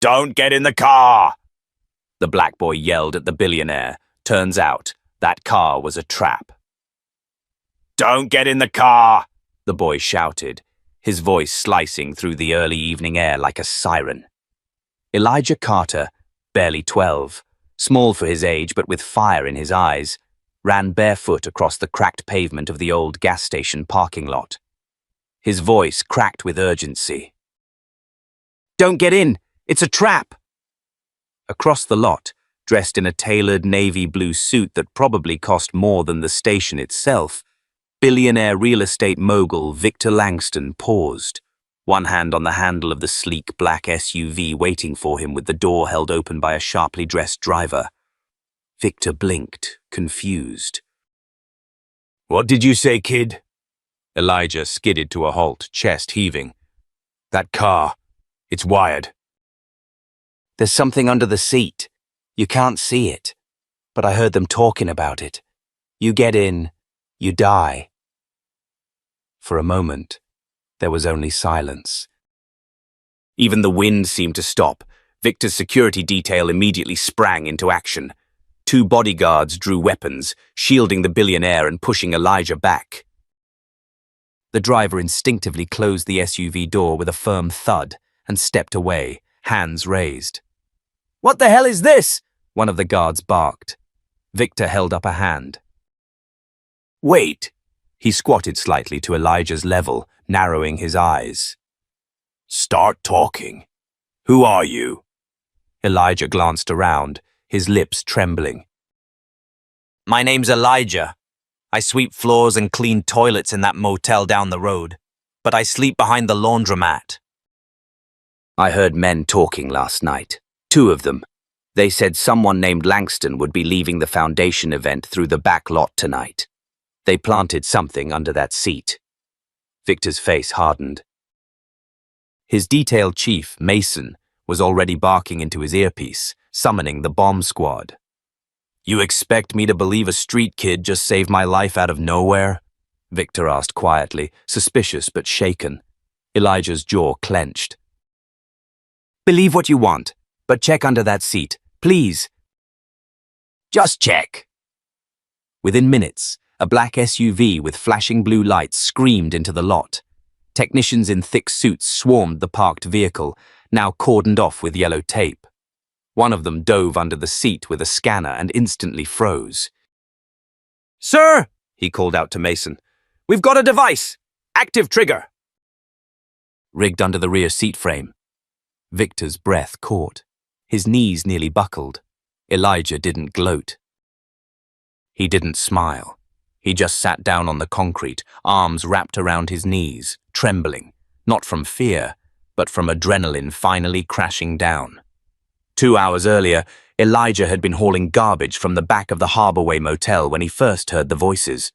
Don't get in the car! The black boy yelled at the billionaire. Turns out, that car was a trap. Don't get in the car! The boy shouted, his voice slicing through the early evening air like a siren. Elijah Carter, barely 12, small for his age but with fire in his eyes, ran barefoot across the cracked pavement of the old gas station parking lot. His voice cracked with urgency. Don't get in! It's a trap! Across the lot, dressed in a tailored navy blue suit that probably cost more than the station itself, billionaire real estate mogul Victor Langston paused, one hand on the handle of the sleek black SUV waiting for him with the door held open by a sharply dressed driver. Victor blinked, confused. What did you say, kid? Elijah skidded to a halt, chest heaving. That car, it's wired. There's something under the seat. You can't see it, but I heard them talking about it. You get in, you die. For a moment, there was only silence. Even the wind seemed to stop. Victor's security detail immediately sprang into action. 2 bodyguards drew weapons, shielding the billionaire and pushing Elijah back. The driver instinctively closed the SUV door with a firm thud and stepped away, hands raised. What the hell is this? One of the guards barked. Victor held up a hand. Wait. He squatted slightly to Elijah's level, narrowing his eyes. Start talking. Who are you? Elijah glanced around, his lips trembling. My name's Elijah. I sweep floors and clean toilets in that motel down the road, but I sleep behind the laundromat. I heard men talking last night. 2 of them. They said someone named Langston would be leaving the foundation event through the back lot tonight. They planted something under that seat. Victor's face hardened. His detail chief, Mason, was already barking into his earpiece, summoning the bomb squad. You expect me to believe a street kid just saved my life out of nowhere? Victor asked quietly, suspicious but shaken. Elijah's jaw clenched. Believe what you want, but check under that seat, please. Just check. Within minutes, a black SUV with flashing blue lights screamed into the lot. Technicians in thick suits swarmed the parked vehicle, now cordoned off with yellow tape. One of them dove under the seat with a scanner and instantly froze. Sir, he called out to Mason, we've got a device. Active trigger. Rigged under the rear seat frame. Victor's breath caught. His knees nearly buckled. Elijah didn't gloat. He didn't smile. He just sat down on the concrete, arms wrapped around his knees, trembling, not from fear, but from adrenaline finally crashing down. 2 hours earlier, Elijah had been hauling garbage from the back of the Harborway Motel when he first heard the voices.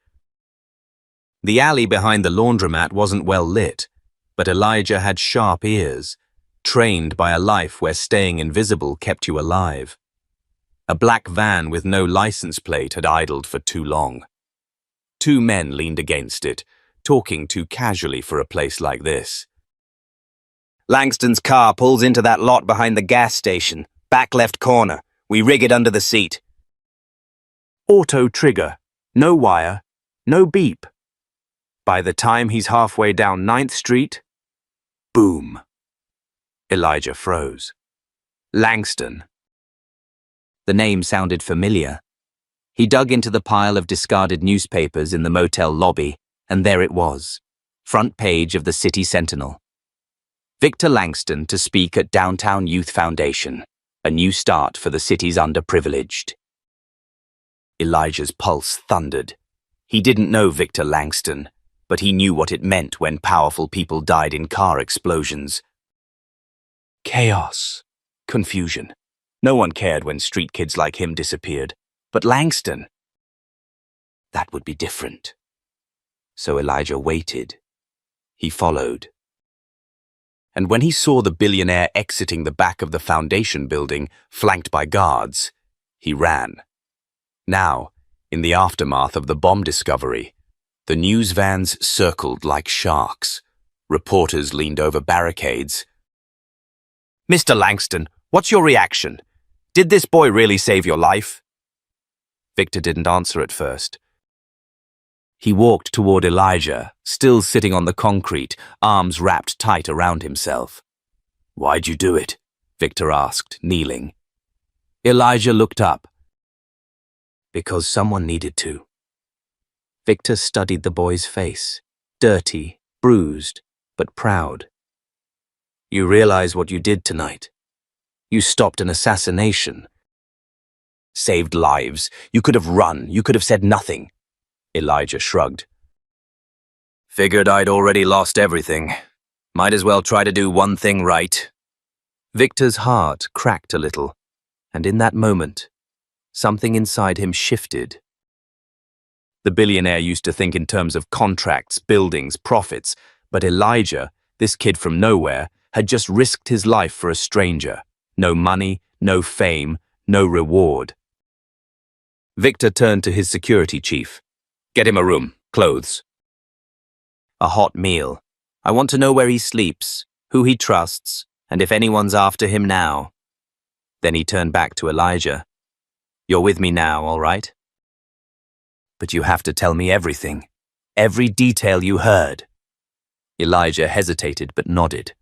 The alley behind the laundromat wasn't well lit, but Elijah had sharp ears, trained by a life where staying invisible kept you alive. A black van with no license plate had idled for too long. 2 men leaned against it, talking too casually for a place like this. Langston's car pulls into that lot behind the gas station, back left corner. We rig it under the seat. Auto trigger, no wire, no beep. By the time he's halfway down 9th Street, boom. Elijah froze. Langston. The name sounded familiar. He dug into the pile of discarded newspapers in the motel lobby, and there it was, front page of the City Sentinel. Victor Langston to speak at Downtown Youth Foundation, a new start for the city's underprivileged. Elijah's pulse thundered. He didn't know Victor Langston, but he knew what it meant when powerful people died in car explosions. Chaos. Confusion. No one cared when street kids like him disappeared. But Langston, that would be different. So Elijah waited. He followed. And when he saw the billionaire exiting the back of the foundation building, flanked by guards, he ran. Now, in the aftermath of the bomb discovery, the news vans circled like sharks. Reporters leaned over barricades. Mr. Langston, What's your reaction? Did this boy really save your life? Victor didn't answer at first. He walked toward Elijah, still sitting on the concrete, arms wrapped tight around himself. Why'd you do it? Victor asked, kneeling. Elijah looked up. Because someone needed to. Victor studied the boy's face, dirty, bruised, but proud. You realize what you did tonight? You stopped an assassination. Saved lives. You could have run. You could have said nothing. Elijah shrugged. Figured I'd already lost everything. Might as well try to do one thing right. Victor's heart cracked a little, and in that moment, something inside him shifted. The billionaire used to think in terms of contracts, buildings, profits, but Elijah, this kid from nowhere, had just risked his life for a stranger. No money, no fame, no reward. Victor turned to his security chief. Get him a room, clothes. A hot meal. I want to know where he sleeps, who he trusts, and if anyone's after him now. Then he turned back to Elijah. You're with me now, all right? But you have to tell me everything. Every detail you heard. Elijah hesitated but nodded.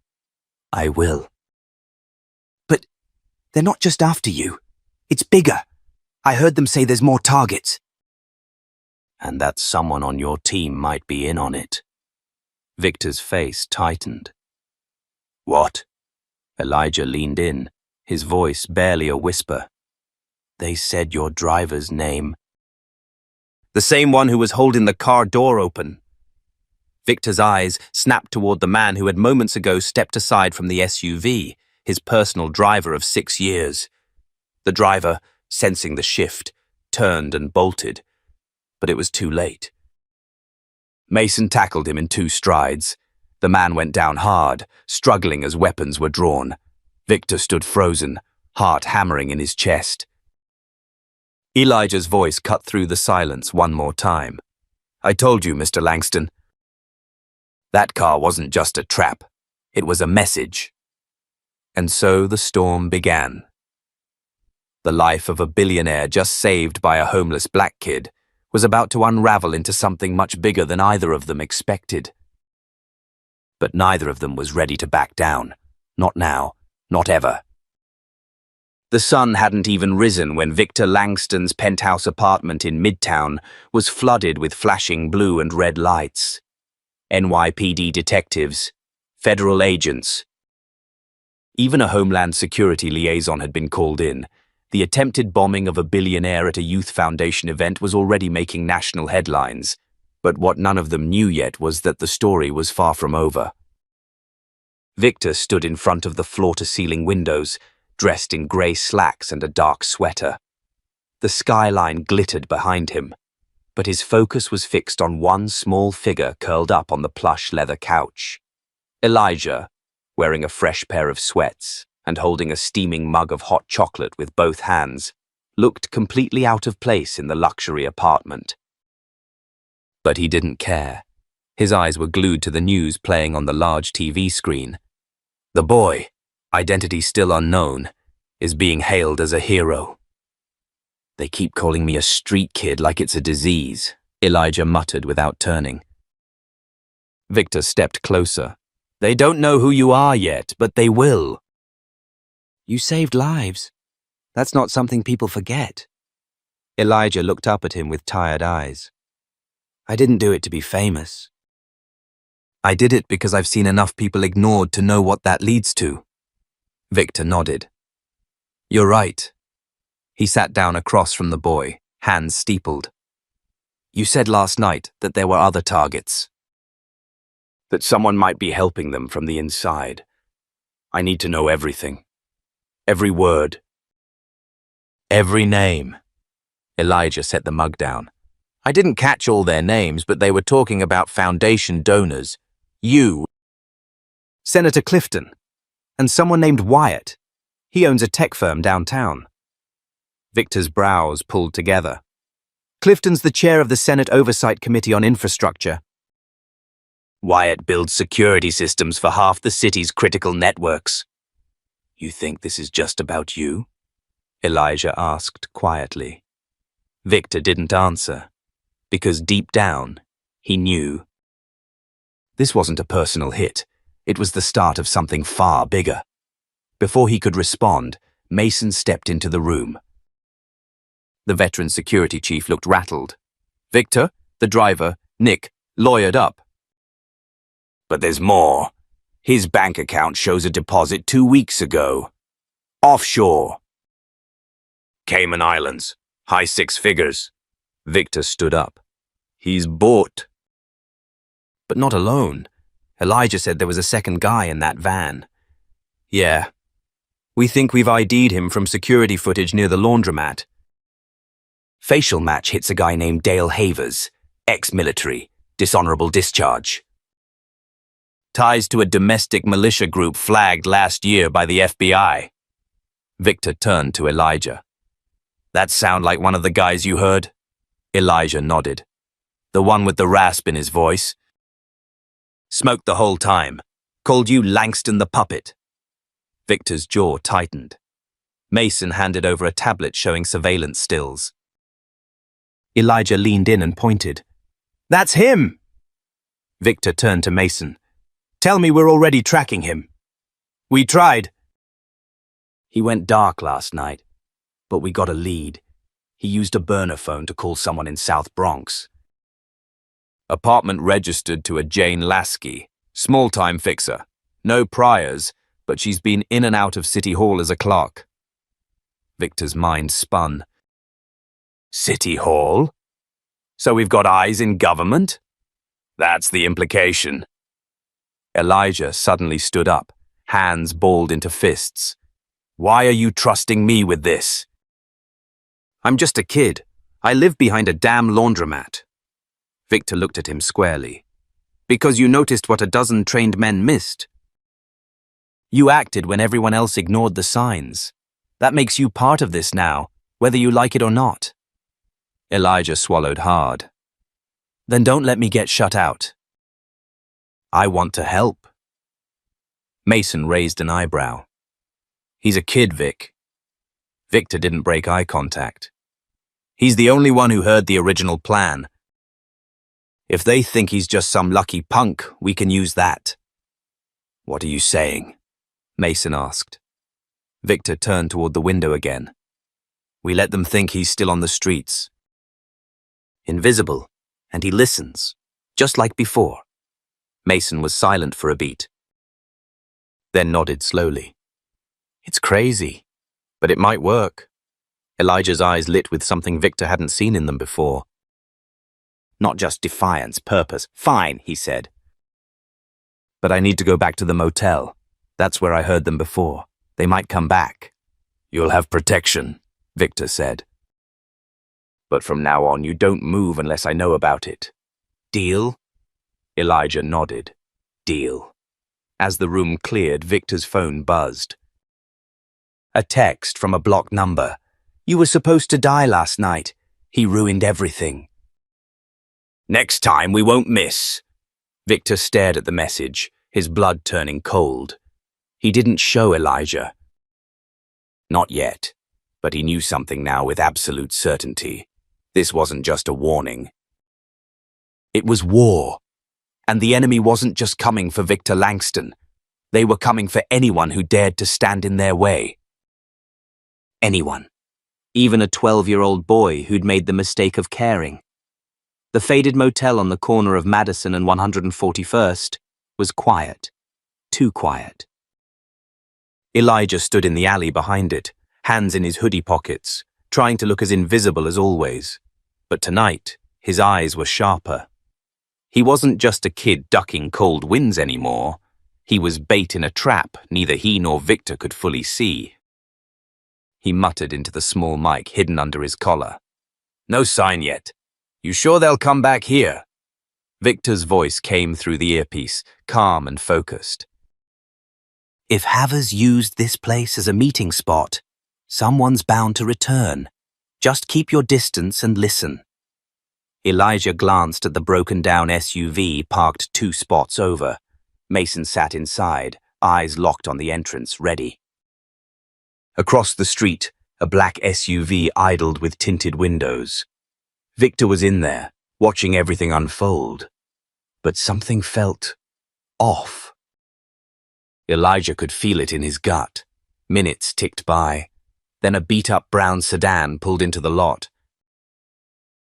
I will. But they're not just after you. It's bigger. I heard them say there's more targets. And that someone on your team might be in on it. Victor's face tightened. What? Elijah leaned in, his voice barely a whisper. They said your driver's name. The same one who was holding the car door open. Victor's eyes snapped toward the man who had moments ago stepped aside from the SUV, his personal driver of 6 years. The driver, sensing the shift, turned and bolted. But it was too late. Mason tackled him in 2 strides. The man went down hard, struggling as weapons were drawn. Victor stood frozen, heart hammering in his chest. Elijah's voice cut through the silence one more time. I told you, Mr. Langston. That car wasn't just a trap. It was a message. And so the storm began. The life of a billionaire just saved by a homeless black kid was about to unravel into something much bigger than either of them expected. But neither of them was ready to back down. Not now, not ever. The sun hadn't even risen when Victor Langston's penthouse apartment in Midtown was flooded with flashing blue and red lights. NYPD detectives, federal agents. Even a Homeland Security liaison had been called in. The attempted bombing of a billionaire at a Youth Foundation event was already making national headlines, but what none of them knew yet was that the story was far from over. Victor stood in front of the floor-to-ceiling windows, dressed in grey slacks and a dark sweater. The skyline glittered behind him, but his focus was fixed on one small figure curled up on the plush leather couch. Elijah, wearing a fresh pair of sweats and holding a steaming mug of hot chocolate with both hands, looked completely out of place in the luxury apartment. But he didn't care. His eyes were glued to the news playing on the large TV screen. The boy, identity still unknown, is being hailed as a hero. They keep calling me a street kid like it's a disease, Elijah muttered without turning. Victor stepped closer. They don't know who you are yet, but they will. You saved lives. That's not something people forget. Elijah looked up at him with tired eyes. I didn't do it to be famous. I did it because I've seen enough people ignored to know what that leads to. Victor nodded. You're right. He sat down across from the boy, hands steepled. You said last night that there were other targets. That someone might be helping them from the inside. I need to know everything. Every word. Every name. Elijah set the mug down. I didn't catch all their names, but they were talking about foundation donors. You. Senator Clifton. And someone named Wyatt. He owns a tech firm downtown. Victor's brows pulled together. Clifton's the chair of the Senate Oversight Committee on Infrastructure. Wyatt builds security systems for half the city's critical networks. You think this is just about you? Elijah asked quietly. Victor didn't answer, because deep down, he knew. This wasn't a personal hit. It was the start of something far bigger. Before he could respond, Mason stepped into the room. The veteran security chief looked rattled. Victor, the driver, Nick, lawyered up. But there's more. His bank account shows a deposit 2 weeks ago. Offshore. Cayman Islands. High 6 figures. Victor stood up. He's bought. But not alone. Elijah said there was a second guy in that van. Yeah. We think we've ID'd him from security footage near the laundromat. Facial match hits a guy named Dale Havers, ex-military, dishonorable discharge. Ties to a domestic militia group flagged last year by the FBI. Victor turned to Elijah. That sound like one of the guys you heard? Elijah nodded. The one with the rasp in his voice. Smoked the whole time. Called you Langston the puppet. Victor's jaw tightened. Mason handed over a tablet showing surveillance stills. Elijah leaned in and pointed. That's him! Victor turned to Mason. Tell me we're already tracking him. We tried. He went dark last night, but we got a lead. He used a burner phone to call someone in South Bronx. Apartment registered to a Jane Lasky, small-time fixer. No priors, but she's been in and out of City Hall as a clerk. Victor's mind spun. City Hall? So we've got eyes in government? That's the implication. Elijah suddenly stood up, hands balled into fists. Why are you trusting me with this? I'm just a kid. I live behind a damn laundromat. Victor looked at him squarely. Because you noticed what a dozen trained men missed. You acted when everyone else ignored the signs. That makes you part of this now, whether you like it or not. Elijah swallowed hard. Then don't let me get shut out. I want to help. Mason raised an eyebrow. He's a kid, Vic. Victor didn't break eye contact. He's the only one who heard the original plan. If they think he's just some lucky punk, we can use that. What are you saying? Mason asked. Victor turned toward the window again. We let them think he's still on the streets. Invisible, and he listens, just like before. Mason was silent for a beat, then nodded slowly. It's crazy, but it might work. Elijah's eyes lit with something Victor hadn't seen in them before. Not just defiance, purpose. Fine, he said. But I need to go back to the motel. That's where I heard them before. They might come back. You'll have protection, Victor said. But from now on, you don't move unless I know about it. Deal? Elijah nodded. Deal. As the room cleared, Victor's phone buzzed. A text from a blocked number. You were supposed to die last night. He ruined everything. Next time we won't miss. Victor stared at the message, his blood turning cold. He didn't show Elijah. Not yet, but he knew something now with absolute certainty. This wasn't just a warning. It was war. And the enemy wasn't just coming for Victor Langston. They were coming for anyone who dared to stand in their way. Anyone. Even a 12-year-old boy who'd made the mistake of caring. The faded motel on the corner of Madison and 141st was quiet. Too quiet. Elijah stood in the alley behind it, hands in his hoodie pockets, trying to look as invisible as always. But tonight, his eyes were sharper. He wasn't just a kid ducking cold winds anymore. He was bait in a trap neither he nor Victor could fully see. He muttered into the small mic hidden under his collar. No sign yet. You sure they'll come back here? Victor's voice came through the earpiece, calm and focused. If Havers used this place as a meeting spot, someone's bound to return. Just keep your distance and listen. Elijah glanced at the broken-down SUV parked 2 spots over. Mason sat inside, eyes locked on the entrance, ready. Across the street, a black SUV idled with tinted windows. Victor was in there, watching everything unfold. But something felt off. Elijah could feel it in his gut. Minutes ticked by. Then a beat-up brown sedan pulled into the lot.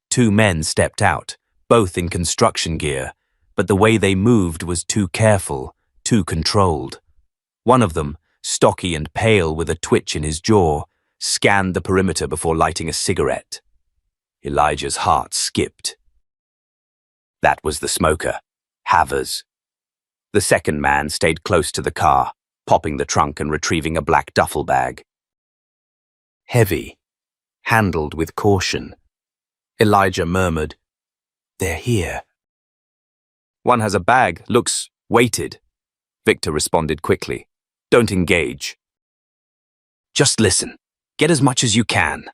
Two men stepped out, both in construction gear, but the way they moved was too careful, too controlled. One of them, stocky and pale with a twitch in his jaw, scanned the perimeter before lighting a cigarette. Elijah's heart skipped. That was the smoker, Havers. The second man stayed close to the car, popping the trunk and retrieving a black duffel bag. Heavy, handled with caution. Elijah murmured, "They're here." "One has a bag, looks weighted," Victor responded quickly. "Don't engage. Just listen. Get as much as you can."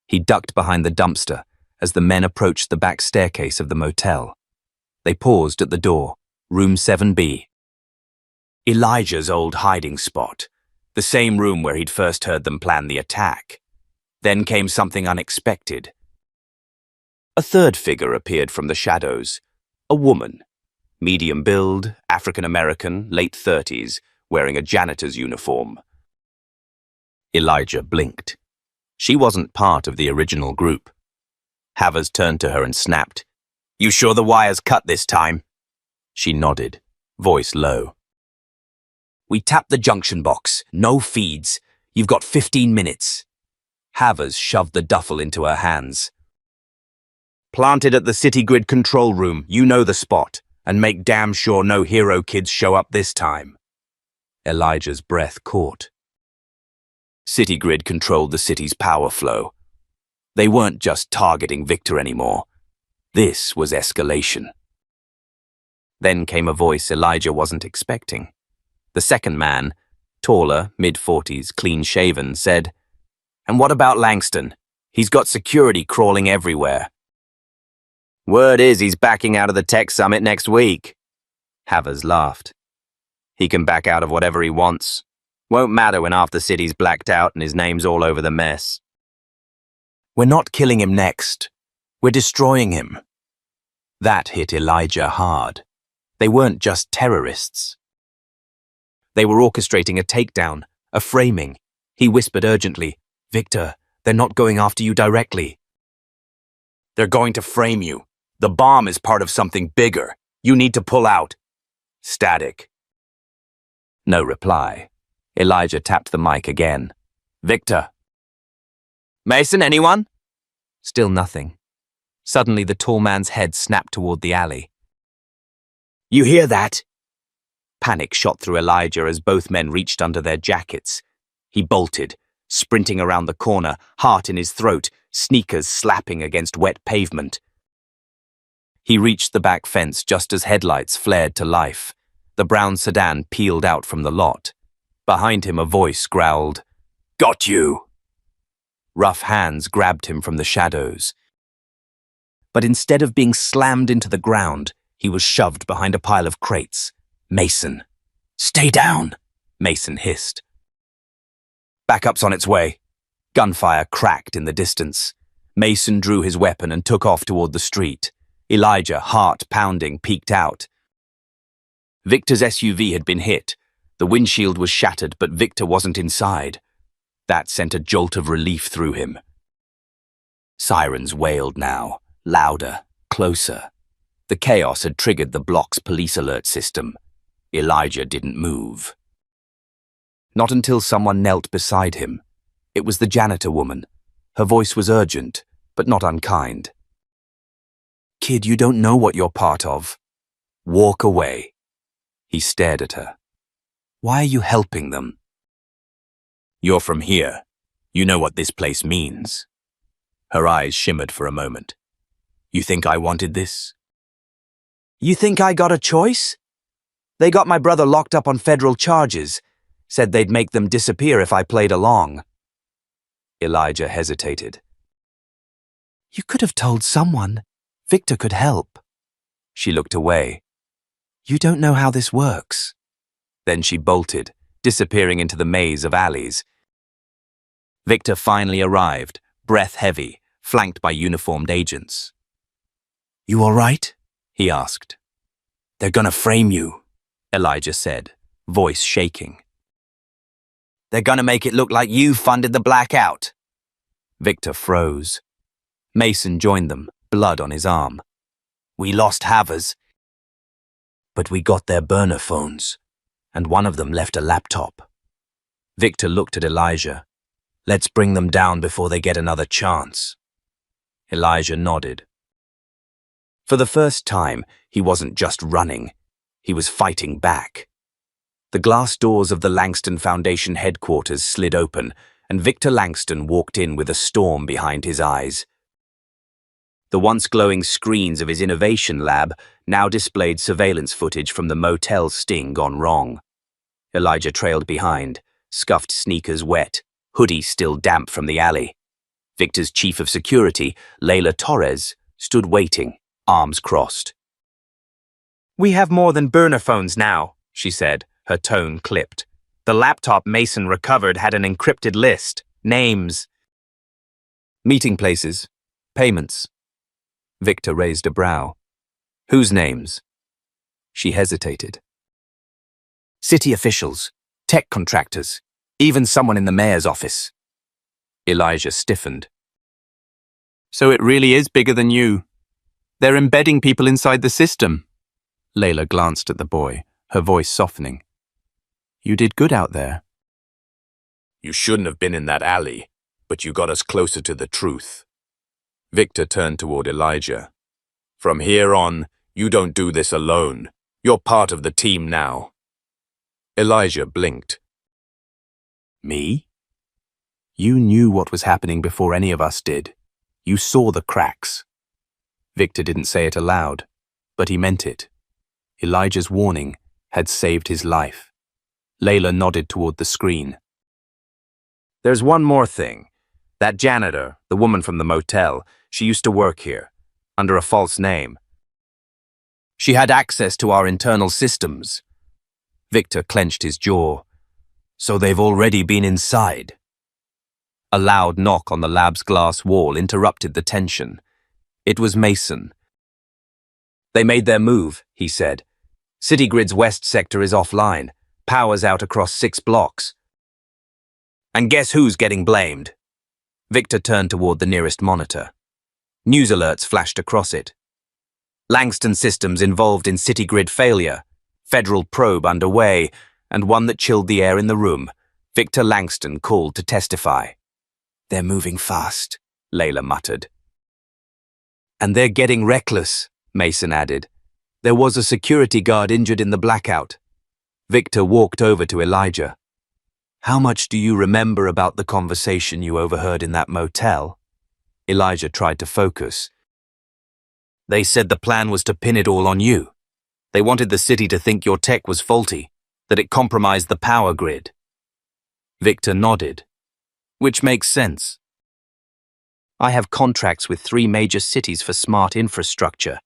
He ducked behind the dumpster as the men approached the back staircase of the motel. They paused at the door, room 7B. Elijah's old hiding spot, the same room where he'd first heard them plan the attack. Then came something unexpected. A third figure appeared from the shadows, a woman, medium build, African-American, late 30s, wearing a janitor's uniform. Elijah blinked. She wasn't part of the original group. Havers turned to her and snapped, "You sure the wire's cut this time?" She nodded, voice low. "We tapped the junction box, no feeds. You've got 15 minutes. Havers shoved the duffel into her hands. "Planted at the city grid control room, you know the spot, and make damn sure no hero kids show up this time." Elijah's breath caught. City grid controlled the city's power flow. They weren't just targeting Victor anymore. This was escalation. Then came a voice Elijah wasn't expecting. The second man, taller, mid-40s, clean-shaven, said, "And what about Langston? He's got security crawling everywhere." "Word is he's backing out of the tech summit next week." Havers laughed. "He can back out of whatever he wants. Won't matter when half the city's blacked out and his name's all over the mess." "We're not killing him next. We're destroying him." That hit Elijah hard. They weren't just terrorists. They were orchestrating a takedown, a framing. He whispered urgently, "Victor, they're not going after you directly." "They're going to frame you. The bomb is part of something bigger. You need to pull out." Static. No reply. Elijah tapped the mic again. "Victor." "Mason, anyone?" Still nothing. Suddenly the tall man's head snapped toward the alley. "You hear that?" Panic shot through Elijah as both men reached under their jackets. He bolted, sprinting around the corner, heart in his throat, sneakers slapping against wet pavement. He reached the back fence just as headlights flared to life. The brown sedan peeled out from the lot. Behind him a voice growled, "Got you!" Rough hands grabbed him from the shadows. But instead of being slammed into the ground, he was shoved behind a pile of crates. "Mason." "Stay down," Mason hissed. "Backup's on its way." Gunfire cracked in the distance. Mason drew his weapon and took off toward the street. Elijah, heart pounding, peeked out. Victor's SUV had been hit. The windshield was shattered, but Victor wasn't inside. That sent a jolt of relief through him. Sirens wailed now, louder, closer. The chaos had triggered the block's police alert system. Elijah didn't move. Not until someone knelt beside him. It was the janitor woman. Her voice was urgent, but not unkind. "Kid, you don't know what you're part of. Walk away." He stared at her. "Why are you helping them?" "You're from here. You know what this place means." Her eyes shimmered for a moment. "You think I wanted this?" "You think I got a choice? They got my brother locked up on federal charges. Said they'd make them disappear if I played along." Elijah hesitated. "You could have told someone. Victor could help." She looked away. "You don't know how this works." Then she bolted, disappearing into the maze of alleys. Victor finally arrived, breath heavy, flanked by uniformed agents. "You all right?" he asked. "They're gonna frame you," Elijah said, voice shaking. "They're gonna make it look like you funded the blackout." Victor froze. Mason joined them, blood on his arm. "We lost Havers, but we got their burner phones, and one of them left a laptop." Victor looked at Elijah. "Let's bring them down before they get another chance." Elijah nodded. For the first time, he wasn't just running. He was fighting back. The glass doors of the Langston Foundation headquarters slid open, and Victor Langston walked in with a storm behind his eyes. The once glowing screens of his innovation lab now displayed surveillance footage from the motel sting gone wrong. Elijah trailed behind, scuffed sneakers wet, hoodie still damp from the alley. Victor's chief of security, Layla Torres, stood waiting, arms crossed. "We have more than burner phones now," she said, her tone clipped. "The laptop Mason recovered had an encrypted list, names." "Meeting places, payments." Victor raised a brow. "Whose names?" She hesitated. "City officials, tech contractors, even someone in the mayor's office." Elijah stiffened. "So it really is bigger than you. They're embedding people inside the system." Layla glanced at the boy, her voice softening. "You did good out there." "You shouldn't have been in that alley, but you got us closer to the truth." Victor turned toward Elijah. "From here on, you don't do this alone. You're part of the team now." Elijah blinked. "Me? You knew what was happening before any of us did. You saw the cracks." Victor didn't say it aloud, but he meant it. Elijah's warning had saved his life. Layla nodded toward the screen. "There's one more thing. That janitor, the woman from the motel, she used to work here, under a false name. She had access to our internal systems." Victor clenched his jaw. "So they've already been inside." A loud knock on the lab's glass wall interrupted the tension. It was Mason. "They made their move," he said. "Citygrid's west sector is offline. Power's out across 6 blocks. And guess who's getting blamed?" Victor turned toward the nearest monitor. News alerts flashed across it. "Langston Systems involved in Citygrid failure. Federal probe underway, and one that chilled the air in the room. Victor Langston called to testify." "They're moving fast," Layla muttered. "And they're getting reckless," Mason added. "There was a security guard injured in the blackout." Victor walked over to Elijah. "How much do you remember about the conversation you overheard in that motel?" Elijah tried to focus. "They said the plan was to pin it all on you. They wanted the city to think your tech was faulty, that it compromised the power grid." Victor nodded. "Which makes sense. I have contracts with 3 major cities for smart infrastructure.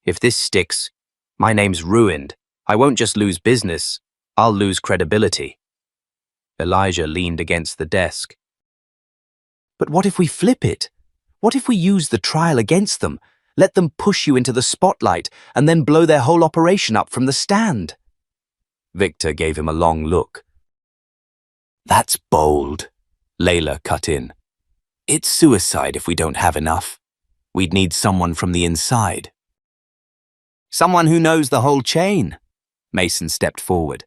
If this sticks, my name's ruined. I won't just lose business, I'll lose credibility." Elijah leaned against the desk. "But what if we flip it? What if we use the trial against them, let them push you into the spotlight, and then blow their whole operation up from the stand?" Victor gave him a long look. "That's bold," Layla cut in. "It's suicide if we don't have enough. We'd need someone from the inside." "Someone who knows the whole chain." Mason stepped forward.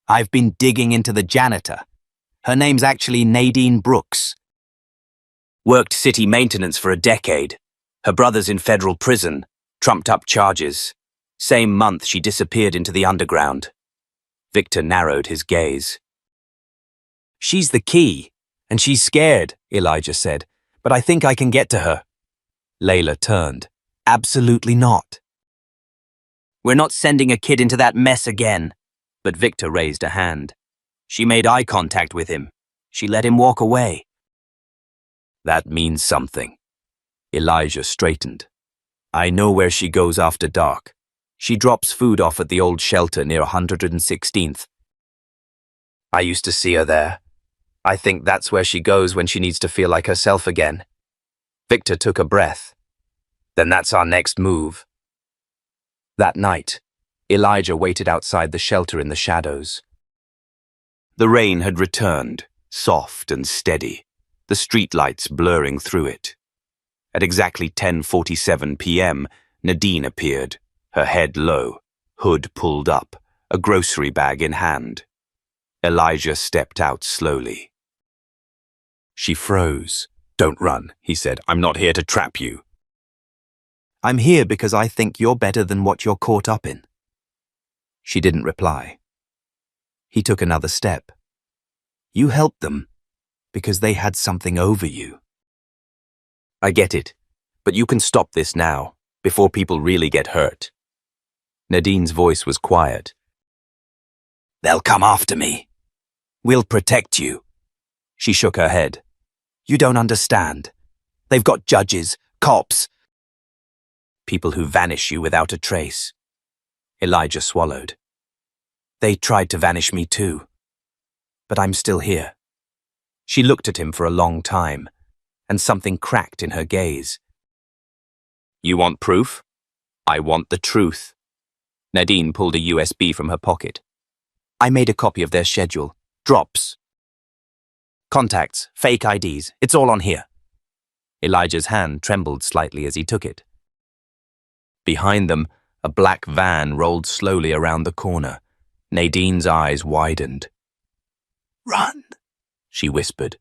"I've been digging into the janitor. Her name's actually Nadine Brooks. Worked city maintenance for a decade. Her brother's in federal prison, trumped up charges. Same month she disappeared into the underground." Victor narrowed his gaze. "She's the key, and she's scared," Elijah said, "but I think I can get to her." Layla turned. "Absolutely not." "We're not sending a kid into that mess again." But Victor raised a hand. "She made eye contact with him. She let him walk away." "That means something." Elijah straightened. "I know where she goes after dark. She drops food off at the old shelter near 116th. I used to see her there. I think that's where she goes when she needs to feel like herself again. Victor took a breath. Then that's our next move. That night, Elijah waited outside the shelter in the shadows. The rain had returned, soft and steady, the streetlights blurring through it. At exactly 10:47 p.m., Nadine appeared, her head low, hood pulled up, a grocery bag in hand. Elijah stepped out slowly. She froze. "Don't run," he said. "I'm not here to trap you." "I'm here because I think you're better than what you're caught up in." She didn't reply. He took another step. "You helped them because they had something over you." "I get it, but you can stop this now, before people really get hurt." Nadine's voice was quiet. "They'll come after me. We'll protect you." She shook her head. "You don't understand. They've got judges, cops, people who vanish you without a trace." Elijah swallowed. "They tried to vanish me too. But I'm still here." She looked at him for a long time, and something cracked in her gaze. "You want proof? I want the truth." Nadine pulled a USB from her pocket. "I made a copy of their schedule. Drops. Contacts, fake IDs, it's all on here." Elijah's hand trembled slightly as he took it. Behind them, a black van rolled slowly around the corner. Nadine's eyes widened. "Run," she whispered.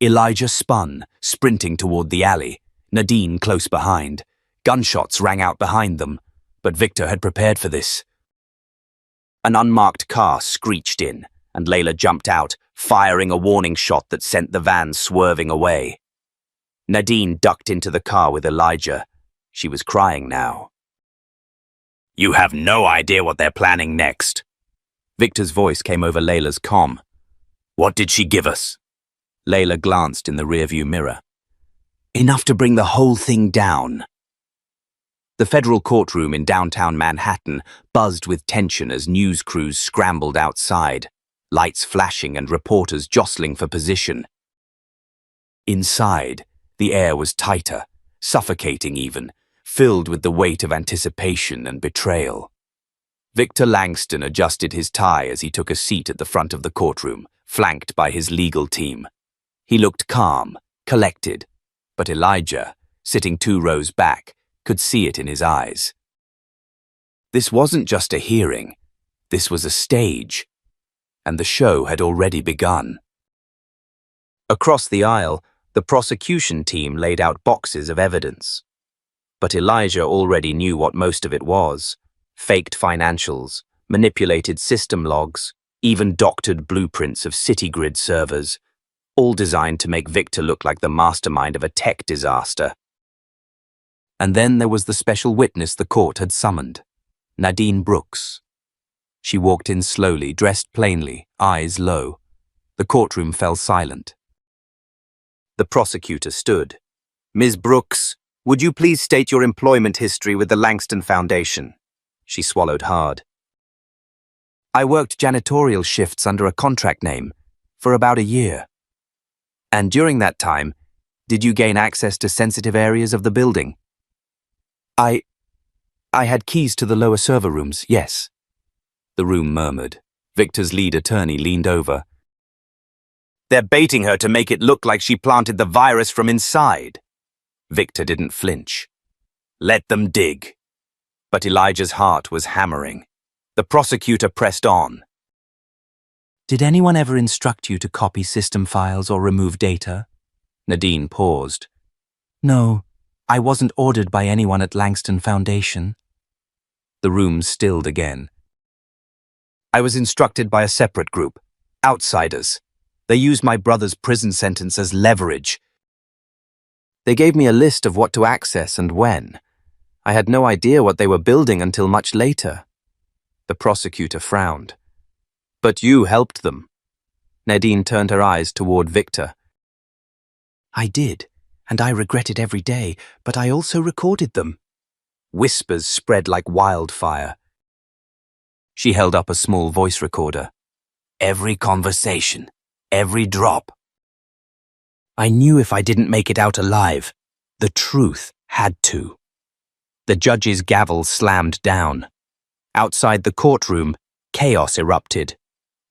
Elijah spun, sprinting toward the alley, Nadine close behind. Gunshots rang out behind them, but Victor had prepared for this. An unmarked car screeched in, and Layla jumped out, firing a warning shot that sent the van swerving away. Nadine ducked into the car with Elijah. She was crying now. "You have no idea what they're planning next." Victor's voice came over Layla's comm. "What did she give us?" Layla glanced in the rearview mirror. "Enough to bring the whole thing down." The federal courtroom in downtown Manhattan buzzed with tension as news crews scrambled outside, lights flashing and reporters jostling for position. Inside, the air was tighter, suffocating even, filled with the weight of anticipation and betrayal. Victor Langston adjusted his tie as he took a seat at the front of the courtroom, flanked by his legal team. He looked calm, collected, but Elijah, sitting 2 rows back, could see it in his eyes. This wasn't just a hearing, this was a stage, and the show had already begun. Across the aisle, the prosecution team laid out boxes of evidence. But Elijah already knew what most of it was: faked financials, manipulated system logs, even doctored blueprints of city-grid servers, all designed to make Victor look like the mastermind of a tech disaster. And then there was the special witness the court had summoned, Nadine Brooks. She walked in slowly, dressed plainly, eyes low. The courtroom fell silent. The prosecutor stood. "Ms. Brooks, would you please state your employment history with the Langston Foundation?" She swallowed hard. "I worked janitorial shifts under a contract name for about a year." "And during that time, did you gain access to sensitive areas of the building?" I had keys to the lower server rooms, yes." The room murmured. Victor's lead attorney leaned over. "They're baiting her to make it look like she planted the virus from inside." Victor didn't flinch. "Let them dig." But Elijah's heart was hammering. The prosecutor pressed on. "Did anyone ever instruct you to copy system files or remove data?" Nadine paused. "No, I wasn't ordered by anyone at Langston Foundation." The room stilled again. "I was instructed by a separate group, outsiders. They used my brother's prison sentence as leverage. They gave me a list of what to access and when. I had no idea what they were building until much later." The prosecutor frowned. "But you helped them." Nadine turned her eyes toward Victor. "I did, and I regret it every day, but I also recorded them." Whispers spread like wildfire. She held up a small voice recorder. "Every conversation, Every drop. I knew if I didn't make it out alive, the truth had to. The judge's gavel slammed down. Outside the courtroom, chaos erupted.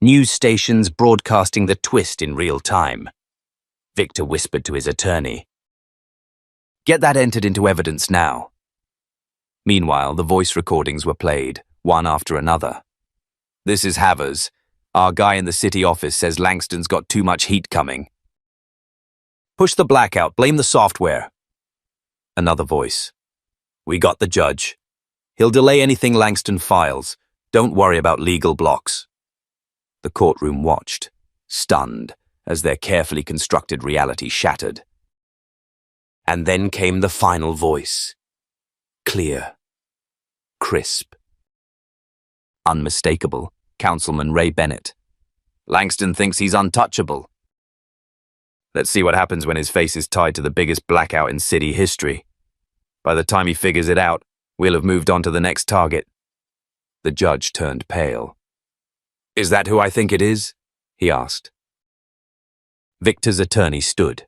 News stations broadcasting the twist in real time. Victor whispered to his attorney, "Get that entered into evidence now." Meanwhile, the voice recordings were played, one after another. "This is Havers. Our guy in the city office says Langston's got too much heat coming. Push the blackout, blame the software." Another voice. "We got the judge. He'll delay anything Langston files. Don't worry about legal blocks." The courtroom watched, stunned, as their carefully constructed reality shattered. And then came the final voice. Clear. Crisp. Unmistakable. Councilman Ray Bennett. "Langston thinks he's untouchable. Let's see what happens when his face is tied to the biggest blackout in city history. By the time he figures it out, we'll have moved on to the next target." The judge turned pale. "Is that who I think it is?" he asked. Victor's attorney stood.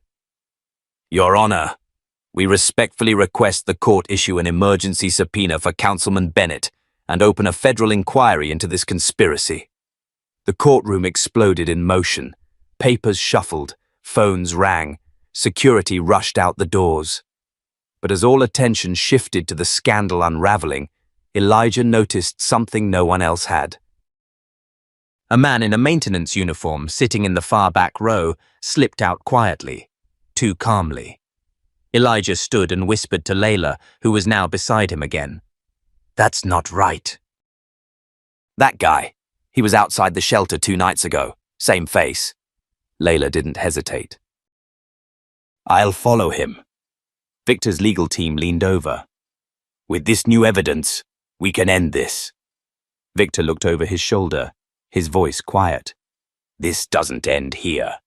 "Your Honor, we respectfully request the court issue an emergency subpoena for Councilman Bennett and open a federal inquiry into this conspiracy." The courtroom exploded in motion. Papers shuffled, phones rang, security rushed out the doors. But as all attention shifted to the scandal unraveling, Elijah noticed something no one else had. A man in a maintenance uniform sitting in the far back row slipped out quietly, too calmly. Elijah stood and whispered to Layla, who was now beside him again. "That's not right." "That guy. He was outside the shelter 2 nights ago. Same face." Layla didn't hesitate. "I'll follow him." Victor's legal team leaned over. "With this new evidence, we can end this." Victor looked over his shoulder, his voice quiet. "This doesn't end here."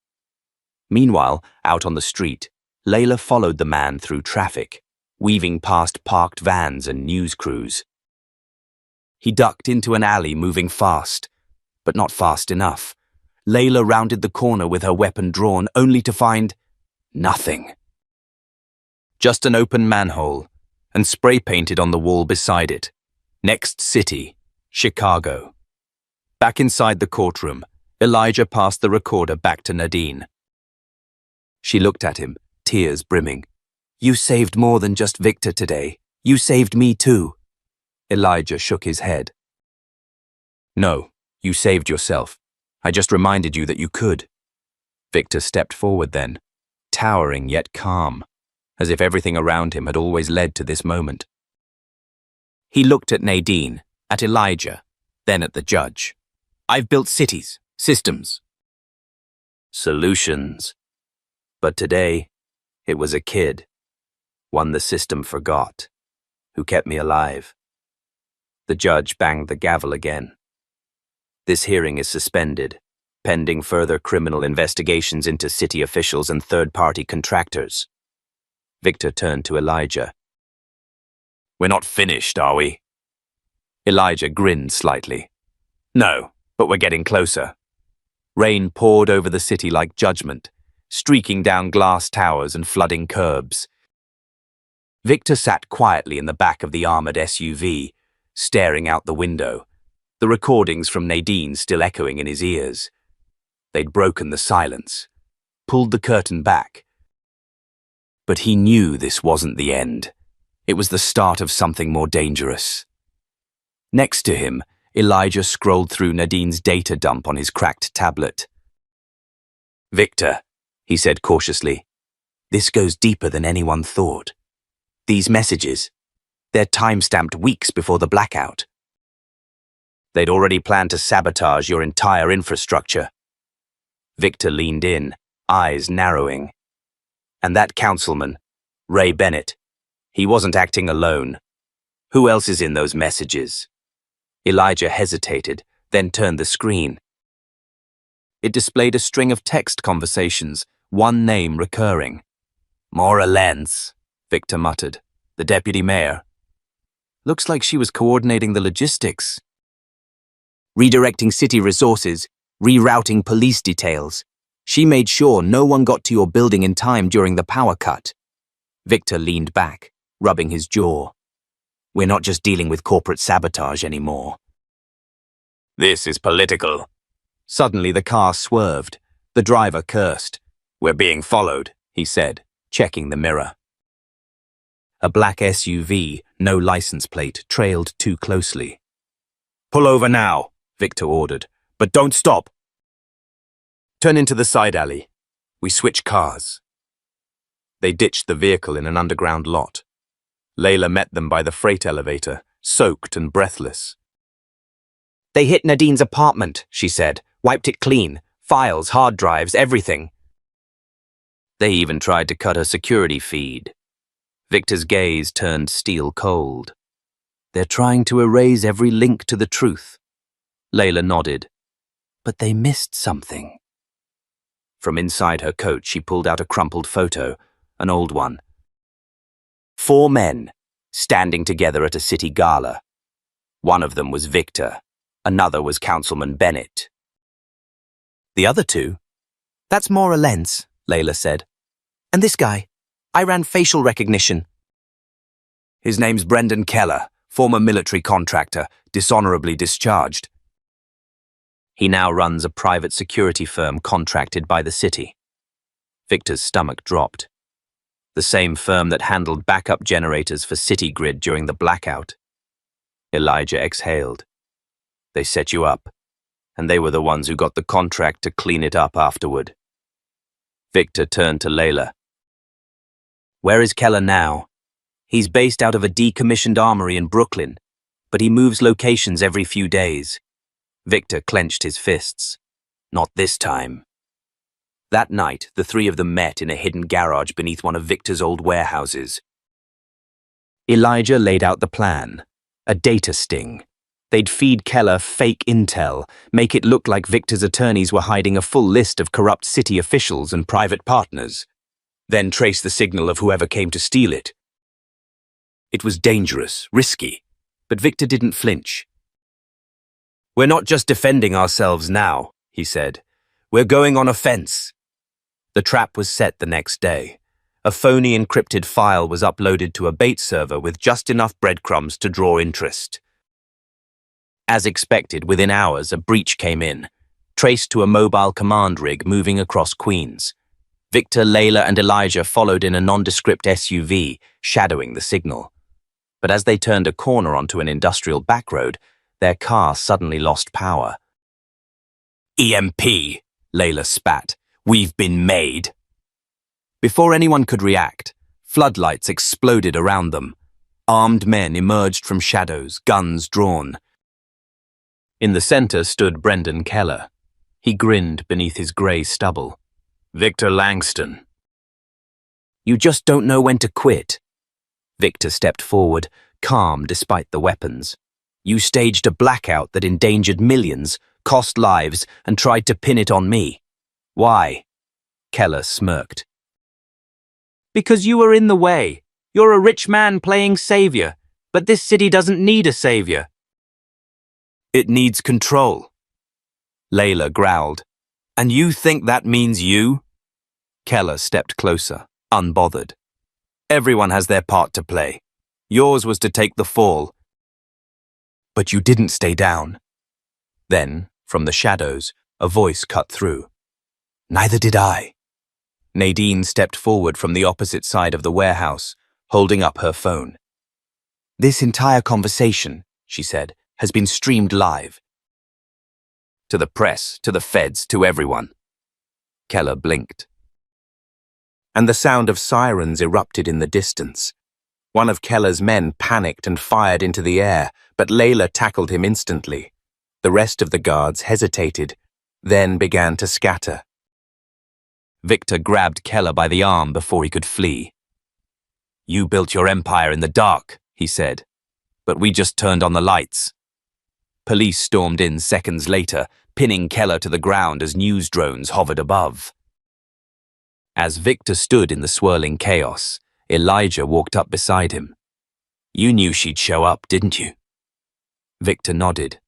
Meanwhile, out on the street, Layla followed the man through traffic, weaving past parked vans and news crews. He ducked into an alley moving fast, but not fast enough. Layla rounded the corner with her weapon drawn, only to find nothing. Just an open manhole, and spray painted on the wall beside it. Next city, Chicago. Back inside the courtroom, Elijah passed the recorder back to Nadine. She looked at him, tears brimming. "You saved more than just Victor today. You saved me too." Elijah shook his head. "No, you saved yourself. I just reminded you that you could." Victor stepped forward then, towering yet calm, as if everything around him had always led to this moment. He looked at Nadine, at Elijah, then at the judge. "I've built cities, systems, solutions. But today, it was a kid, one the system forgot, who kept me alive." The judge banged the gavel again. "This hearing is suspended, pending further criminal investigations into city officials and third-party contractors." Victor turned to Elijah. "We're not finished, are we?" Elijah grinned slightly. "No, but we're getting closer." Rain poured over the city like judgment, streaking down glass towers and flooding curbs. Victor sat quietly in the back of the armored SUV, staring out the window, the recordings from Nadine still echoing in his ears. They'd broken the silence, pulled the curtain back. But he knew this wasn't the end. It was the start of something more dangerous. Next to him, Elijah scrolled through Nadine's data dump on his cracked tablet. "Victor," he said cautiously, "this goes deeper than anyone thought. These messages, they're time-stamped weeks before the blackout. They'd already planned to sabotage your entire infrastructure." Victor leaned in, eyes narrowing. "And that councilman, Ray Bennett, he wasn't acting alone. Who else is in those messages?" Elijah hesitated, then turned the screen. It displayed a string of text conversations, one name recurring. "Maura Lenz," Victor muttered. "The deputy mayor. Looks like she was coordinating the logistics. Redirecting city resources, rerouting police details. She made sure no one got to your building in time during the power cut. Victor leaned back, rubbing his jaw. We're not just dealing with corporate sabotage anymore. This is political. Suddenly the car swerved. The driver cursed. We're being followed, he said, checking the mirror. A black SUV, no license plate, trailed too closely. Pull over now, Victor ordered. But don't stop. Turn into the side alley. We switch cars. They ditched the vehicle in an underground lot. Layla met them by the freight elevator, soaked and breathless. They hit Nadine's apartment, she said. Wiped it clean. Files, hard drives, everything. They even tried to cut her security feed. Victor's gaze turned steel cold. They're trying to erase every link to the truth. Layla nodded. But they missed something. From inside her coat, she pulled out a crumpled photo, an old one. 4 men, standing together at a city gala. One of them was Victor. Another was Councilman Bennett. The other 2? That's Maura Lenz, Layla said. And this guy? I ran facial recognition. His name's Brendan Keller, former military contractor, dishonorably discharged. He now runs a private security firm contracted by the city. Victor's stomach dropped. The same firm that handled backup generators for City Grid during the blackout. Elijah exhaled. They set you up, and they were the ones who got the contract to clean it up afterward. Victor turned to Layla. Where is Keller now? He's based out of a decommissioned armory in Brooklyn, but he moves locations every few days. Victor clenched his fists. Not this time. That night, the 3 of them met in a hidden garage beneath one of Victor's old warehouses. Elijah laid out the plan. A data sting. They'd feed Keller fake intel, make it look like Victor's attorneys were hiding a full list of corrupt city officials and private partners. Then trace the signal of whoever came to steal it. It was dangerous, risky, but Victor didn't flinch. We're not just defending ourselves now, he said. We're going on offense. The trap was set the next day. A phony encrypted file was uploaded to a bait server with just enough breadcrumbs to draw interest. As expected, within hours, a breach came in, traced to a mobile command rig moving across Queens. Victor, Layla, and Elijah followed in a nondescript SUV, shadowing the signal. But as they turned a corner onto an industrial backroad, their car suddenly lost power. EMP, Layla spat. We've been made. Before anyone could react, floodlights exploded around them. Armed men emerged from shadows, guns drawn. In the center stood Brendan Keller. He grinned beneath his grey stubble. Victor Langston. You just don't know when to quit. Victor stepped forward, calm despite the weapons. You staged a blackout that endangered millions, cost lives, and tried to pin it on me. Why? Keller smirked. Because you were in the way. You're a rich man playing savior, but this city doesn't need a savior. It needs control. Layla growled. And you think that means you? Keller stepped closer, unbothered. Everyone has their part to play. Yours was to take the fall. But you didn't stay down. Then, from the shadows, a voice cut through. Neither did I. Nadine stepped forward from the opposite side of the warehouse, holding up her phone. This entire conversation, she said, has been streamed live. To the press, to the feds, to everyone. Keller blinked. And the sound of sirens erupted in the distance. One of Keller's men panicked and fired into the air, but Layla tackled him instantly. The rest of the guards hesitated, then began to scatter. Victor grabbed Keller by the arm before he could flee. You built your empire in the dark, he said, but we just turned on the lights. Police stormed in seconds later, pinning Keller to the ground as news drones hovered above. As Victor stood in the swirling chaos, Elijah walked up beside him. You knew she'd show up, didn't you? Victor nodded.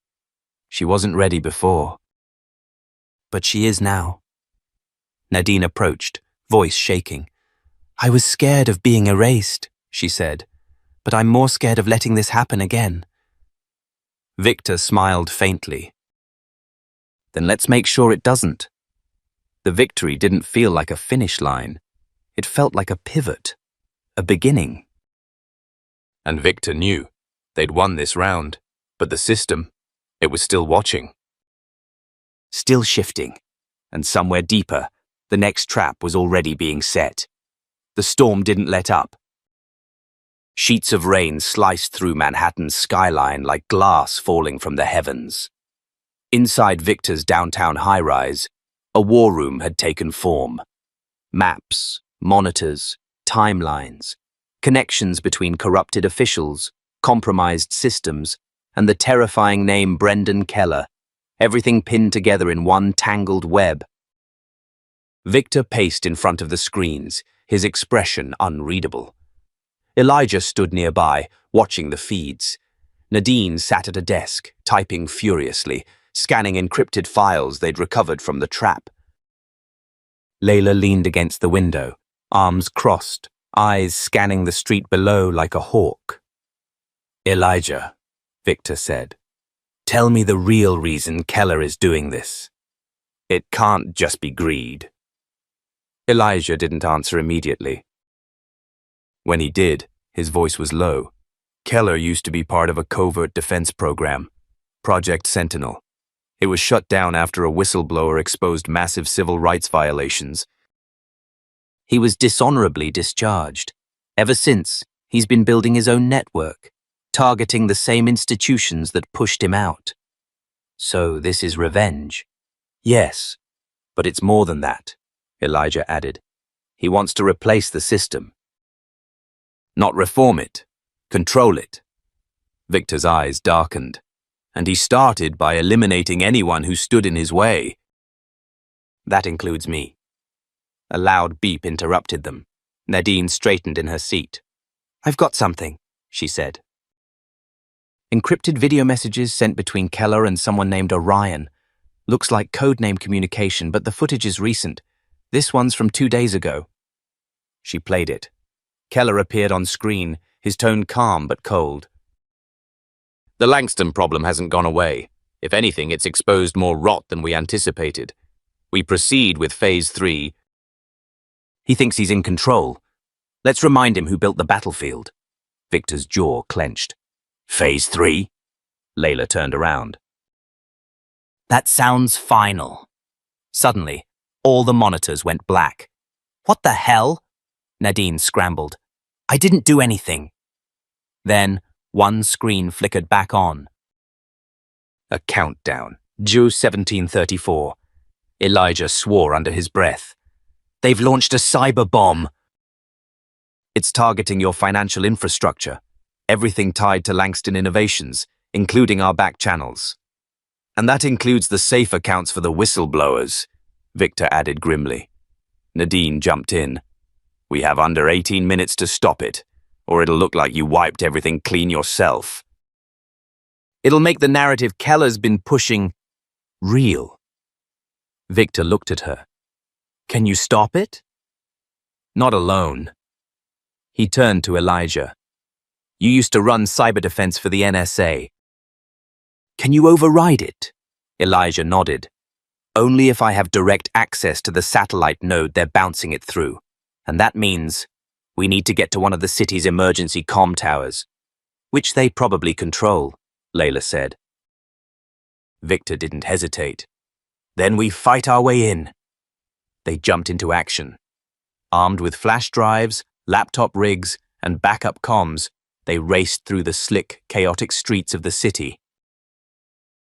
She wasn't ready before. But she is now. Nadine approached, voice shaking. "I was scared of being erased," she said, "but I'm more scared of letting this happen again." Victor smiled faintly. "Then let's make sure it doesn't." The victory didn't feel like a finish line. It felt like a pivot, a beginning. And Victor knew they'd won this round, but the system, it was still watching. Still shifting, and somewhere deeper, the next trap was already being set. The storm didn't let up. Sheets of rain sliced through Manhattan's skyline like glass falling from the heavens. Inside Victor's downtown high-rise, a war room had taken form. Maps, monitors, timelines, connections between corrupted officials, compromised systems, and the terrifying name Brendan Keller, everything pinned together in one tangled web. Victor paced in front of the screens, his expression unreadable. Elijah stood nearby, watching the feeds. Nadine sat at a desk, typing furiously, scanning encrypted files they'd recovered from the trap. Layla leaned against the window, arms crossed, eyes scanning the street below like a hawk. "Elijah," Victor said, "tell me the real reason Keller is doing this. It can't just be greed." Elijah didn't answer immediately. When he did, his voice was low. Keller used to be part of a covert defense program, Project Sentinel. It was shut down after a whistleblower exposed massive civil rights violations. He was dishonorably discharged. Ever since, he's been building his own network, targeting the same institutions that pushed him out. So this is revenge. Yes, but it's more than that, Elijah added. He wants to replace the system. Not reform it, control it. Victor's eyes darkened, and he started by eliminating anyone who stood in his way. That includes me. A loud beep interrupted them. Nadine straightened in her seat. "I've got something," she said. Encrypted video messages sent between Keller and someone named Orion. Looks like codename communication, but the footage is recent. This one's from 2 days ago. She played it. Keller appeared on screen, his tone calm but cold. "The Langston problem hasn't gone away. If anything, it's exposed more rot than we anticipated. We proceed with Phase 3. He thinks he's in control. Let's remind him who built the battlefield." Victor's jaw clenched. "Phase 3? Layla turned around. "That sounds final." Suddenly, all the monitors went black. "What the hell?" Nadine scrambled. "I didn't do anything." Then, one screen flickered back on. A countdown. June 1734. Elijah swore under his breath. "They've launched a cyber bomb." "It's targeting your financial infrastructure, everything tied to Langston Innovations, including our back channels. And that includes the safe accounts for the whistleblowers," Victor added grimly. Nadine jumped in. "We have under 18 minutes to stop it, or it'll look like you wiped everything clean yourself." "It'll make the narrative Keller's been pushing real." Victor looked at her. "Can you stop it?" "Not alone." He turned to Elijah. "You used to run cyber defense for the NSA. Can you override it?" Elijah nodded. "Only if I have direct access to the satellite node they're bouncing it through. And that means we need to get to one of the city's emergency comm towers, which they probably control," Layla said. Victor didn't hesitate. "Then we fight our way in." They jumped into action. Armed with flash drives, laptop rigs, and backup comms, they raced through the slick, chaotic streets of the city.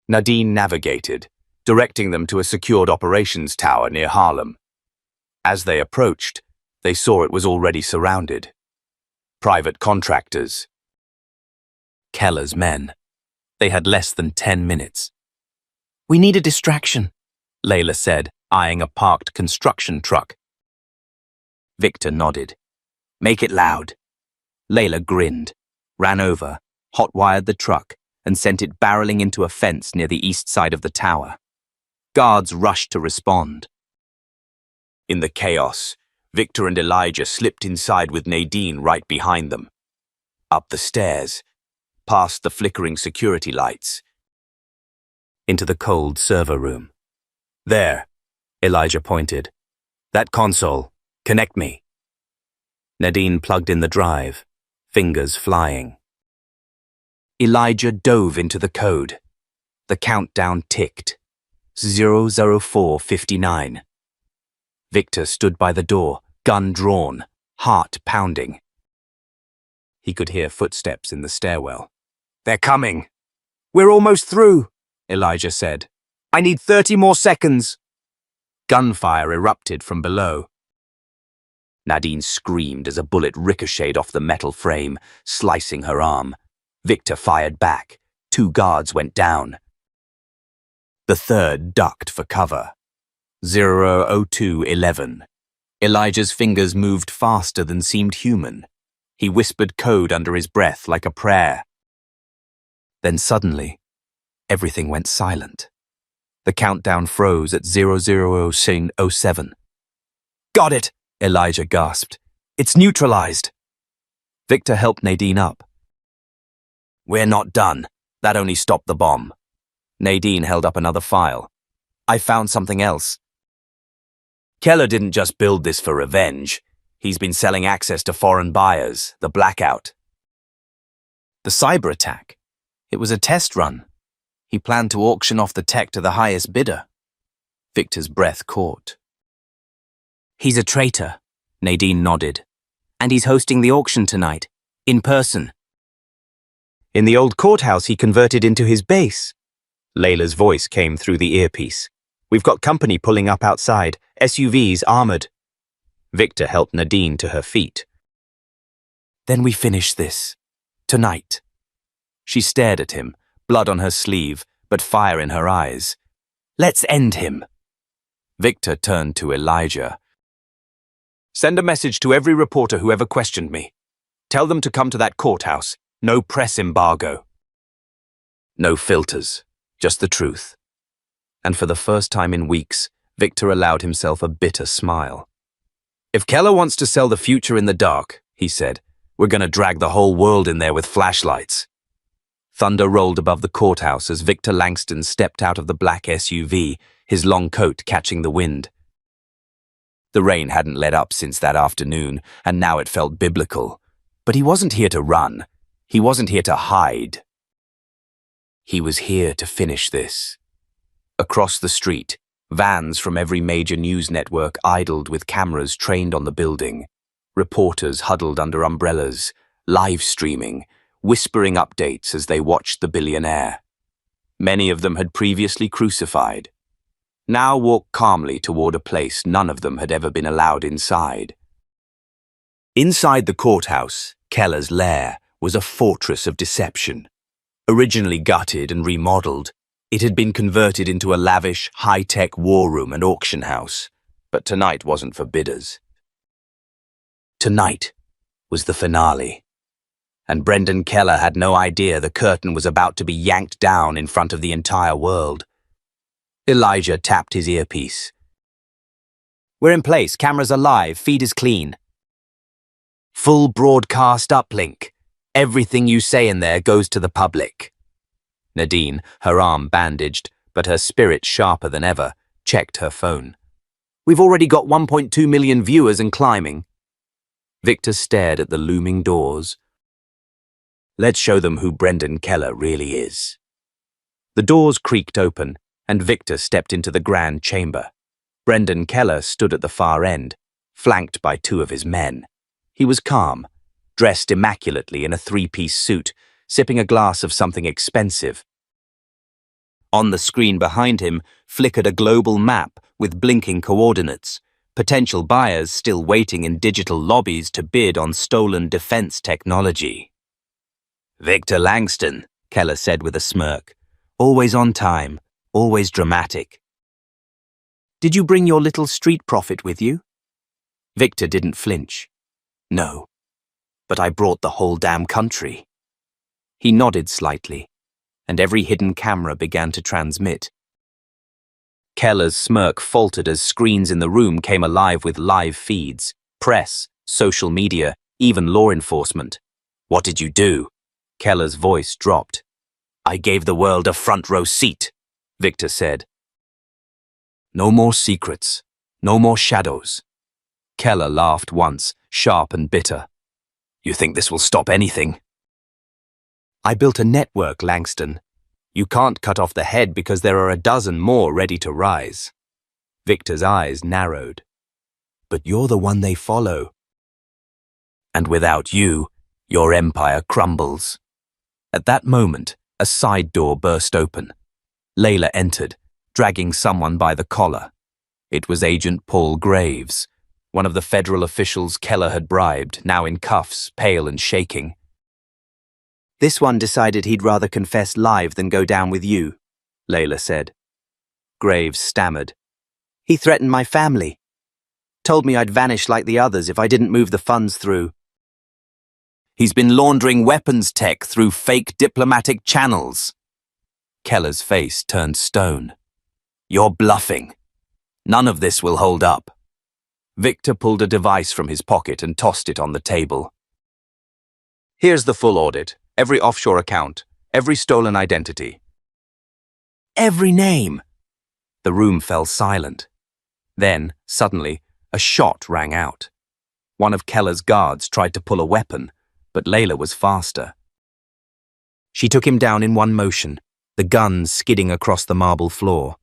Nadine navigated, directing them to a secured operations tower near Harlem. As they approached, they saw it was already surrounded. Private contractors. Keller's men. They had less than 10 minutes. "We need a distraction," Layla said, eyeing a parked construction truck. Victor nodded. "Make it loud." Layla grinned, ran over, hot-wired the truck, and sent it barreling into a fence near the east side of the tower. Guards rushed to respond. In the chaos, Victor and Elijah slipped inside with Nadine right behind them. Up the stairs, past the flickering security lights, into the cold server room. There, Elijah pointed. That console. Connect me. Nadine plugged in the drive, fingers flying. Elijah dove into the code. The countdown ticked. 00459. Victor stood by the door, gun drawn, heart pounding. He could hear footsteps in the stairwell. They're coming. We're almost through, Elijah said. I need 30 more seconds. Gunfire erupted from below. Nadine screamed as a bullet ricocheted off the metal frame, slicing her arm. Victor fired back. 2 guards went down. The third ducked for cover. 00211. Elijah's fingers moved faster than seemed human. He whispered code under his breath like a prayer. Then suddenly, everything went silent. The countdown froze at 007. Got it, Elijah gasped. It's neutralized. Victor helped Nadine up. We're not done. That only stopped the bomb. Nadine held up another file. I found something else. Keller didn't just build this for revenge. He's been selling access to foreign buyers, the blackout. The cyber attack. It was a test run. He planned to auction off the tech to the highest bidder. Victor's breath caught. He's a traitor, Nadine nodded. And he's hosting the auction tonight, in person. In the old courthouse he converted into his base. Layla's voice came through the earpiece. We've got company pulling up outside, SUVs armored. Victor helped Nadine to her feet. Then we finish this. Tonight. She stared at him, blood on her sleeve, but fire in her eyes. Let's end him. Victor turned to Elijah. Send a message to every reporter who ever questioned me. Tell them to come to that courthouse. No press embargo. No filters, just the truth. And for the first time in weeks, Victor allowed himself a bitter smile. If Keller wants to sell the future in the dark, he said, we're going to drag the whole world in there with flashlights. Thunder rolled above the courthouse as Victor Langston stepped out of the black SUV, his long coat catching the wind. The rain hadn't let up since that afternoon, and now it felt biblical. But he wasn't here to run. He wasn't here to hide. He was here to finish this. Across the street, vans from every major news network idled with cameras trained on the building. Reporters huddled under umbrellas, live streaming, whispering updates as they watched the billionaire. Many of them had previously crucified. Now walked calmly toward a place none of them had ever been allowed inside. Inside the courthouse, Keller's lair, was a fortress of deception. Originally gutted and remodeled, it had been converted into a lavish, high-tech war room and auction house. But tonight wasn't for bidders. Tonight was the finale. And Brendan Keller had no idea the curtain was about to be yanked down in front of the entire world. Elijah tapped his earpiece. We're in place, cameras are live, feed is clean. Full broadcast uplink. Everything you say in there goes to the public. Nadine, her arm bandaged, but her spirit sharper than ever, checked her phone. We've already got 1.2 million viewers and climbing. Victor stared at the looming doors. Let's show them who Brendan Keller really is. The doors creaked open, and Victor stepped into the grand chamber. Brendan Keller stood at the far end, flanked by 2 of his men. He was calm, dressed immaculately in a 3-piece suit, sipping a glass of something expensive. On the screen behind him flickered a global map with blinking coordinates, potential buyers still waiting in digital lobbies to bid on stolen defense technology. Victor Langston, Keller said with a smirk. Always on time, always dramatic. Did you bring your little street prophet with you? Victor didn't flinch. No, but I brought the whole damn country. He nodded slightly, and every hidden camera began to transmit. Keller's smirk faltered as screens in the room came alive with live feeds, press, social media, even law enforcement. "What did you do?" Keller's voice dropped. "I gave the world a front row seat," Victor said. "No more secrets. No more shadows." Keller laughed once, sharp and bitter. "You think this will stop anything?" "I built a network, Langston. You can't cut off the head because there are a dozen more ready to rise." Victor's eyes narrowed. "But you're the one they follow. And without you, your empire crumbles." At that moment, a side door burst open. Layla entered, dragging someone by the collar. It was Agent Paul Graves, one of the federal officials Keller had bribed, now in cuffs, pale and shaking. "This one decided he'd rather confess live than go down with you," Layla said. Graves stammered. "He threatened my family. Told me I'd vanish like the others if I didn't move the funds through." "He's been laundering weapons tech through fake diplomatic channels." Keller's face turned stone. "You're bluffing. None of this will hold up." Victor pulled a device from his pocket and tossed it on the table. "Here's the full audit. Every offshore account, every stolen identity. Every name." The room fell silent. Then, suddenly, a shot rang out. One of Keller's guards tried to pull a weapon, but Layla was faster. She took him down in one motion, the gun skidding across the marble floor.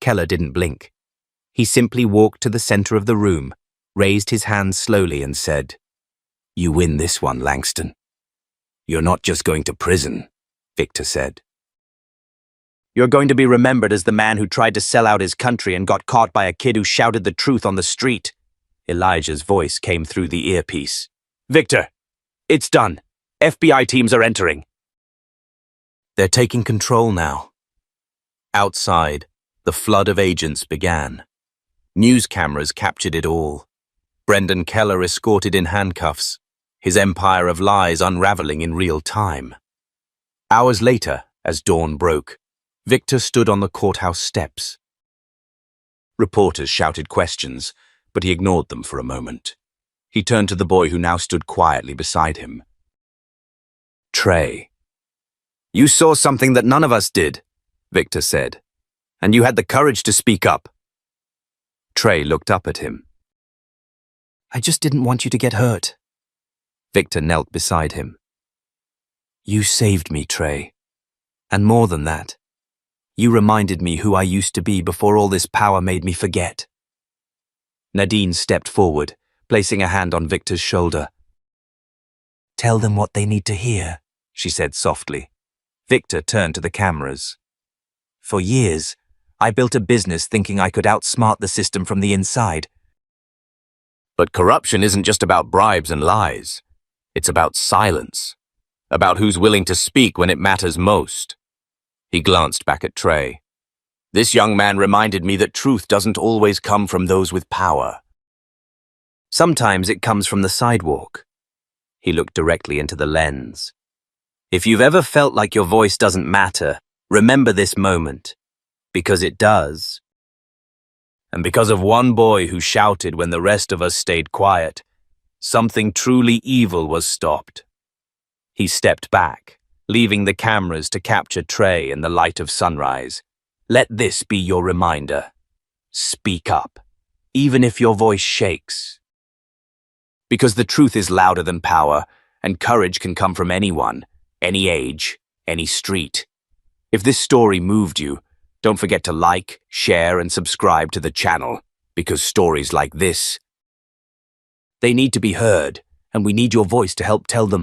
Keller didn't blink. He simply walked to the center of the room, raised his hand slowly and said, "You win this one, Langston. You're not just going to prison," Victor said. "You're going to be remembered as the man who tried to sell out his country and got caught by a kid who shouted the truth on the street." Elijah's voice came through the earpiece. "Victor, it's done. FBI teams are entering." They're taking control now. Outside, the flood of agents began. News cameras captured it all. Brendan Keller escorted in handcuffs, his empire of lies unraveling in real time. Hours later, as dawn broke, Victor stood on the courthouse steps. Reporters shouted questions, but he ignored them for a moment. He turned to the boy who now stood quietly beside him. "Trey, you saw something that none of us did," Victor said, "and you had the courage to speak up." Trey looked up at him. "I just didn't want you to get hurt." Victor knelt beside him. "You saved me, Trey. And more than that, you reminded me who I used to be before all this power made me forget." Nadine stepped forward, placing a hand on Victor's shoulder. "Tell them what they need to hear," she said softly. Victor turned to the cameras. "For years, I built a business thinking I could outsmart the system from the inside. But corruption isn't just about bribes and lies. It's about silence, about who's willing to speak when it matters most." He glanced back at Trey. "This young man reminded me that truth doesn't always come from those with power. Sometimes it comes from the sidewalk." He looked directly into the lens. "If you've ever felt like your voice doesn't matter, remember this moment. Because it does. And because of one boy who shouted when the rest of us stayed quiet, something truly evil was stopped." He stepped back, leaving the cameras to capture Trey in the light of sunrise. "Let this be your reminder. Speak up, even if your voice shakes. Because the truth is louder than power, and courage can come from anyone, any age, any street. If this story moved you, don't forget to like, share, and subscribe to the channel, because stories like this, they need to be heard, and we need your voice to help tell them."